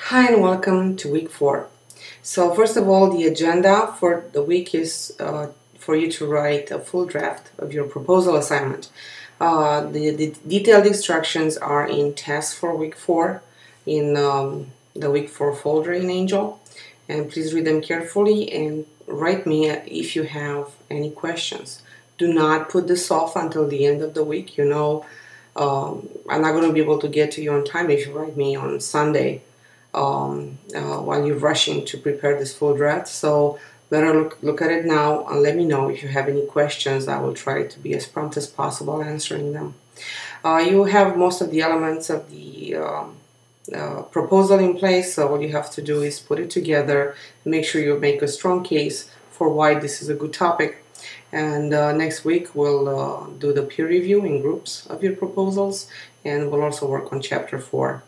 Hi and welcome to week 4. So first of all, the agenda for the week is for you to write a full draft of your proposal assignment. The detailed instructions are in tasks for week 4 in the week 4 folder in Angel. And please read them carefully and write me if you have any questions. Do not put this off until the end of the week. You know, I'm not going to be able to get to you on time if you write me on Sunday. While you're rushing to prepare this full draft. So better look at it now and let me know if you have any questions. I will try to be as prompt as possible answering them. You have most of the elements of the proposal in place, so all you have to do is put it together and make sure you make a strong case for why this is a good topic. And next week we'll do the peer review in groups of your proposals, and we'll also work on chapter 4.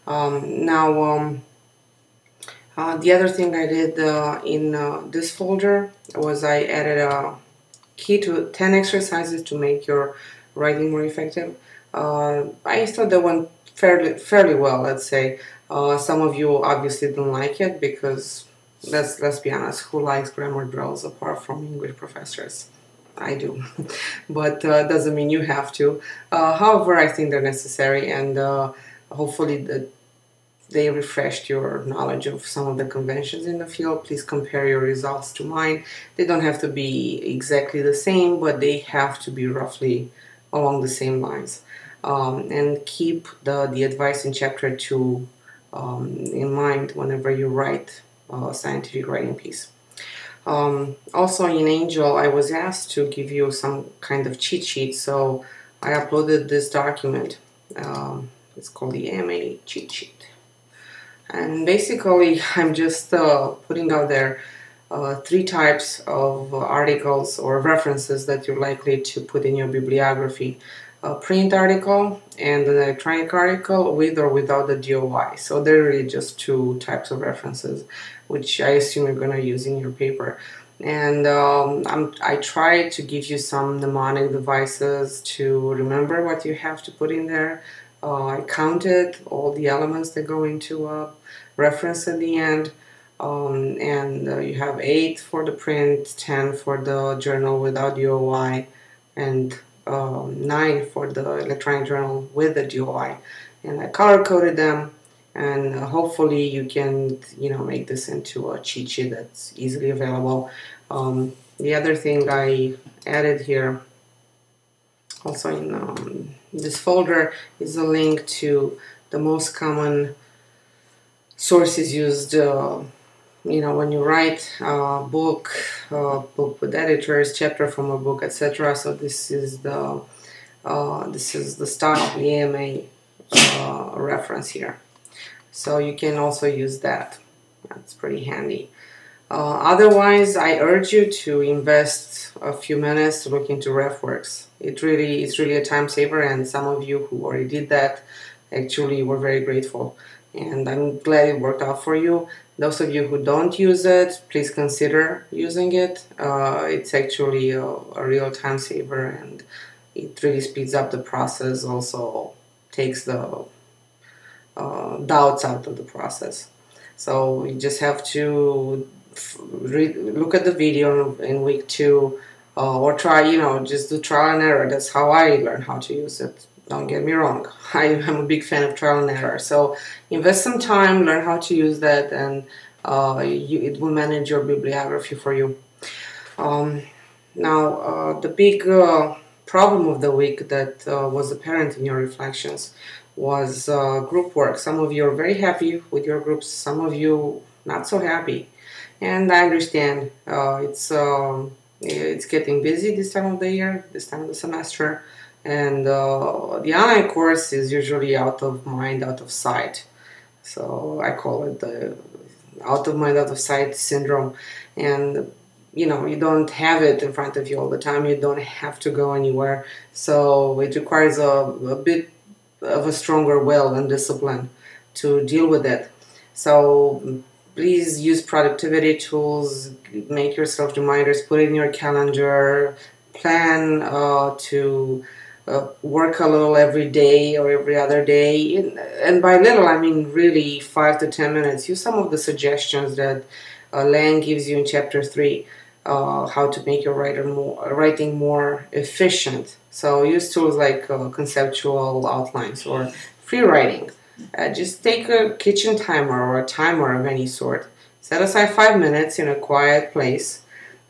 The other thing I did in this folder was I added a key to 10 exercises to make your writing more effective. I thought that went fairly well, let's say. Some of you obviously don't like it because, let's be honest, who likes grammar drills apart from English professors? I do, but doesn't mean you have to. However, I think they're necessary, and hopefully they refreshed your knowledge of some of the conventions in the field. Please compare your results to mine. They don't have to be exactly the same, but they have to be roughly along the same lines. And keep the advice in chapter 2 in mind whenever you write a scientific writing piece. Also in Angel, I was asked to give you some kind of cheat sheet, so I uploaded this document. It's called the MA cheat sheet, and basically I'm just putting out there 3 types of articles or references that you're likely to put in your bibliography: a print article and an electronic article with or without the DOI. So they're really just 2 types of references which I assume you're going to use in your paper. And I try to give you some mnemonic devices to remember what you have to put in there. I counted all the elements that go into a reference at the end, and you have 8 for the print, 10 for the journal without DOI, and 9 for the electronic journal with the DOI. And I color-coded them, and hopefully you can, make this into a cheat sheet that's easily available. The other thing I added here, also in this folder, is a link to the most common sources used, when you write a book with editors, chapter from a book, etc. So this is the style, the AMA reference here. So you can also use that. That's pretty handy. Otherwise, I urge you to invest a few minutes to look into RefWorks. It's really a time saver, and some of you who already did that actually were very grateful. And I'm glad it worked out for you. Those of you who don't use it, please consider using it. It's actually a real time saver, and it really speeds up the process, also takes the doubts out of the process. So you just have to look at the video in week 2, or try, just do trial and error. That's how I learned how to use it. Don't get me wrong, I'm a big fan of trial and error. So invest some time, learn how to use that, and it will manage your bibliography for you. Now, the big problem of the week that was apparent in your reflections was group work. Some of you are very happy with your groups, some of you not so happy. And I understand. It's getting busy this time of the year, this time of the semester. And the online course is usually out of mind, out of sight. So I call it the out of mind, out of sight syndrome. And you don't have it in front of you all the time. You don't have to go anywhere. So it requires a bit of a stronger will and discipline to deal with it. So please use productivity tools, make yourself reminders, put it in your calendar, plan to work a little every day or every other day. And by little, I mean really 5 to 10 minutes. Use some of the suggestions that Lang gives you in chapter 3, how to make your writing more efficient. So use tools like conceptual outlines or free writing. Just take a kitchen timer or a timer of any sort. Set aside 5 minutes in a quiet place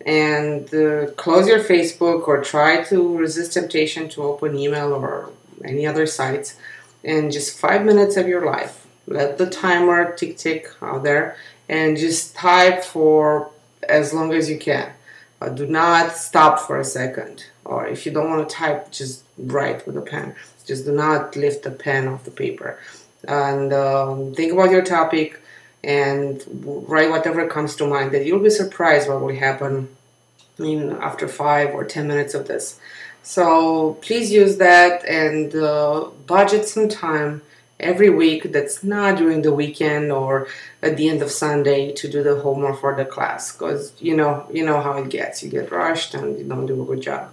and close your Facebook or try to resist temptation to open email or any other sites, and just 5 minutes of your life. Let the timer tick out there and just type for as long as you can. Do not stop for a second, or if you don't want to type, just write with a pen. Just do not lift the pen off the paper. And think about your topic and write whatever comes to mind. That you'll be surprised what will happen after 5 or 10 minutes of this. So please use that and budget some time every week that's not during the weekend or at the end of Sunday to do the homework for the class, because you know how it gets. You get rushed and you don't do a good job.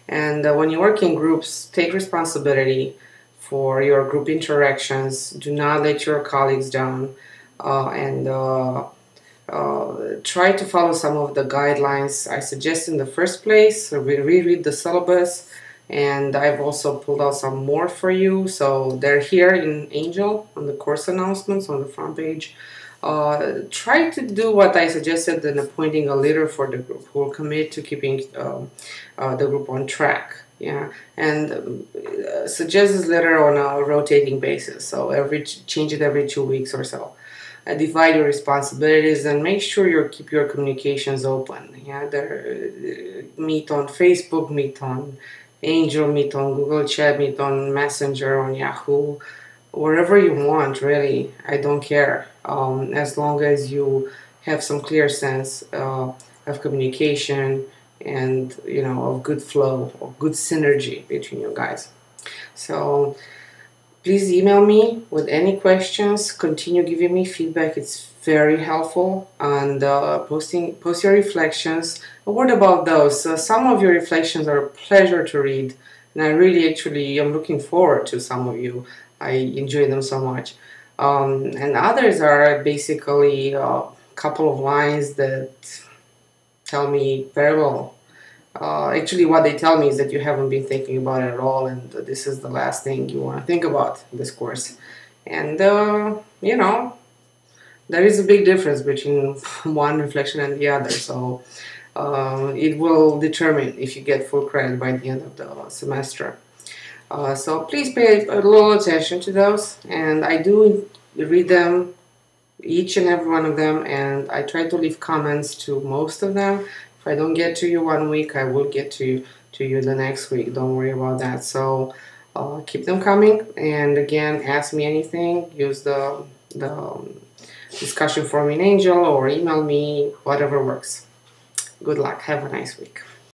And when you work in groups, take responsibility for your group interactions. Do not let your colleagues down, and try to follow some of the guidelines I suggest in the first place. Reread the syllabus, and I've also pulled out some more for you. So they're here in Angel on the course announcements on the front page. Try to do what I suggested in appointing a leader for the group who will commit to keeping the group on track. Yeah, and suggest this letter on a rotating basis. So change it every 2 weeks or so. Divide your responsibilities and make sure you keep your communications open. Yeah, meet on Facebook, meet on Angel, meet on Google Chat, meet on Messenger, on Yahoo, wherever you want. Really, I don't care. As long as you have some clear sense of communication and of good flow, of good synergy between you guys. So please email me with any questions. Continue giving me feedback. It's very helpful. And post your reflections. A word about those. Some of your reflections are a pleasure to read. And I really am looking forward to some of you. I enjoy them so much. And others are basically a couple of lines that tell me very well. Actually, what they tell me is that you haven't been thinking about it at all, and this is the last thing you want to think about in this course. And, there is a big difference between one reflection and the other, so it will determine if you get full credit by the end of the semester. So please pay a little attention to those, and I do read them, each and every one of them, and I try to leave comments to most of them. If I don't get to you one week, I will get to you the next week. Don't worry about that. So keep them coming. And again, ask me anything. Use the discussion forum in Angel or email me, whatever works. Good luck. Have a nice week.